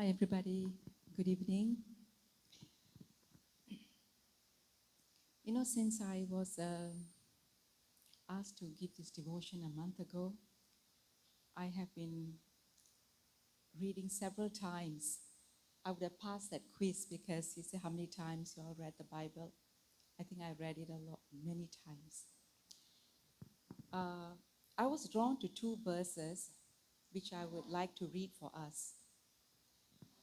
Hi, everybody. Good evening. Since I was asked to give this devotion a month ago, I have been reading several times. I would have passed that quiz because you say how many times you all read the Bible. I think I read it many times. I was drawn to two verses which I would like to read for us.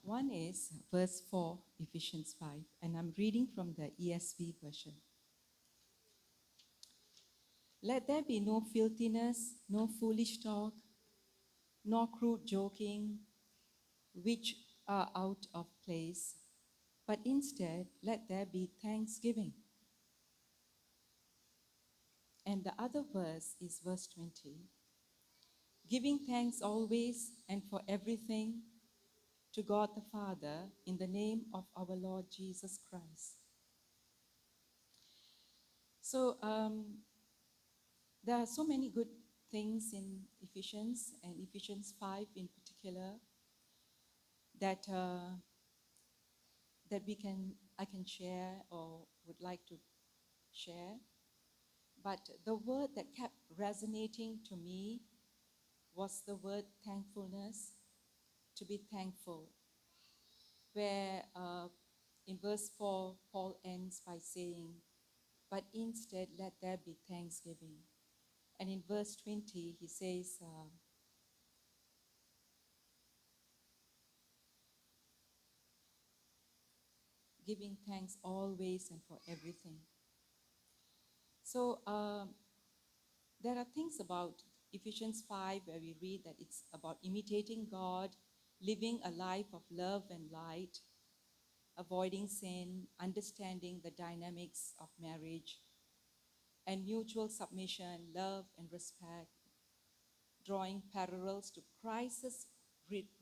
One is verse 4, Ephesians 5, and I'm reading from the ESV version. Let there be no filthiness, no foolish talk, nor crude joking, which are out of place, but instead let there be thanksgiving. And the other verse is verse 20. Giving thanks always and for everything to God the Father in the name of our Lord Jesus Christ. So there are so many good things in Ephesians, and Ephesians 5 in particular, that I can share or would like to share. But the word that kept resonating to me was the word thankfulness, to be thankful, where in verse 4, Paul ends by saying, but instead let there be thanksgiving. And in verse 20, he says, giving thanks always and for everything. So there are things about Ephesians 5 where we read that it's about imitating God, living a life of love and light, avoiding sin, understanding the dynamics of marriage, and mutual submission, love, and respect, drawing parallels to Christ's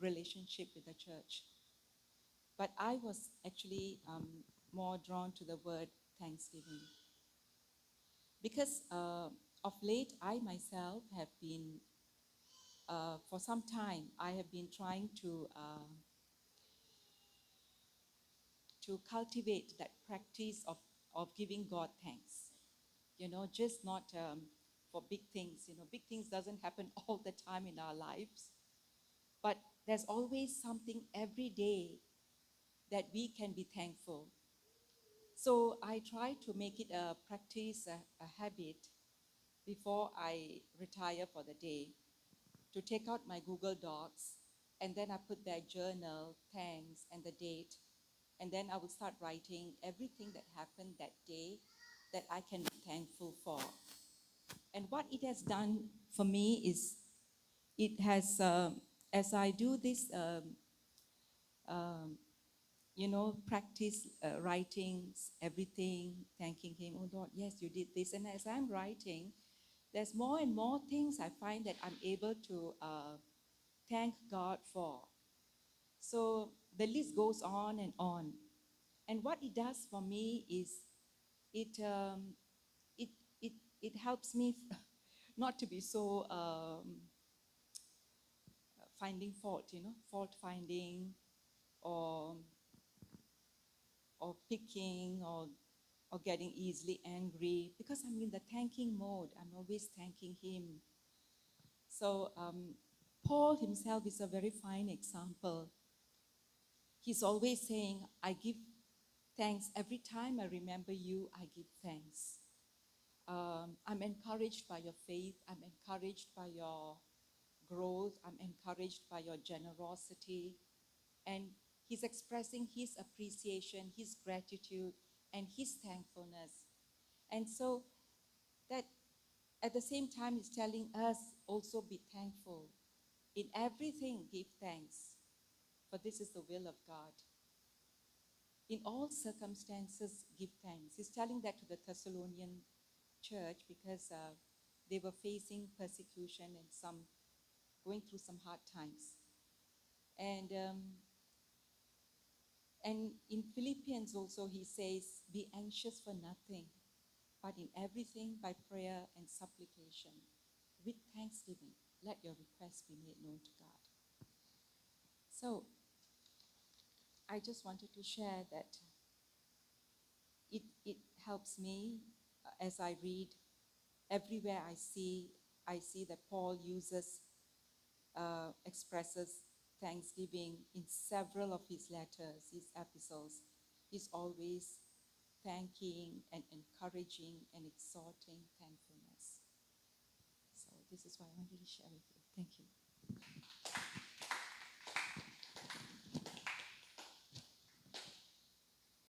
relationship with the church. But I was actually more drawn to the word thanksgiving. Because of late, I myself have been, for some time, I have been trying to cultivate that practice of giving God thanks. Just not for big things. Big things doesn't happen all the time in our lives. But there's always something every day that we can be thankful. So I try to make it a practice, a habit, before I retire for the day, to take out my Google Docs, and then I put their journal, thanks, and the date, and then I will start writing everything that happened that day that I can be thankful for. And what it has done for me is, it has, as I do this, practice writing everything, thanking Him, oh Lord, yes, you did this. And as I'm writing, there's more and more things I find that I'm able to thank God for. So the list goes on and on. And what it does for me is, it it it it helps me not to be so finding fault, fault finding, or picking, or getting easily angry, because I'm in the thanking mode. I'm always thanking Him. So Paul himself is a very fine example. He's always saying, I give thanks. Every time I remember you, I give thanks. I'm encouraged by your faith. I'm encouraged by your growth. I'm encouraged by your generosity. And he's expressing his appreciation, his gratitude, and his thankfulness. And so that at the same time, he's telling us also be thankful. In everything, give thanks, for this is the will of God. In all circumstances, give thanks. He's telling that to the Thessalonian church because they were facing persecution and going through some hard times. And in Philippians also, he says, be anxious for nothing, but in everything by prayer and supplication, with thanksgiving, let your requests be made known to God. So I just wanted to share that it helps me as I read. Everywhere I see that Paul expresses thanksgiving in several of his letters, his epistles. He's always thanking and encouraging and exhorting thankfulness. So this is what I wanted to share with you. Thank you.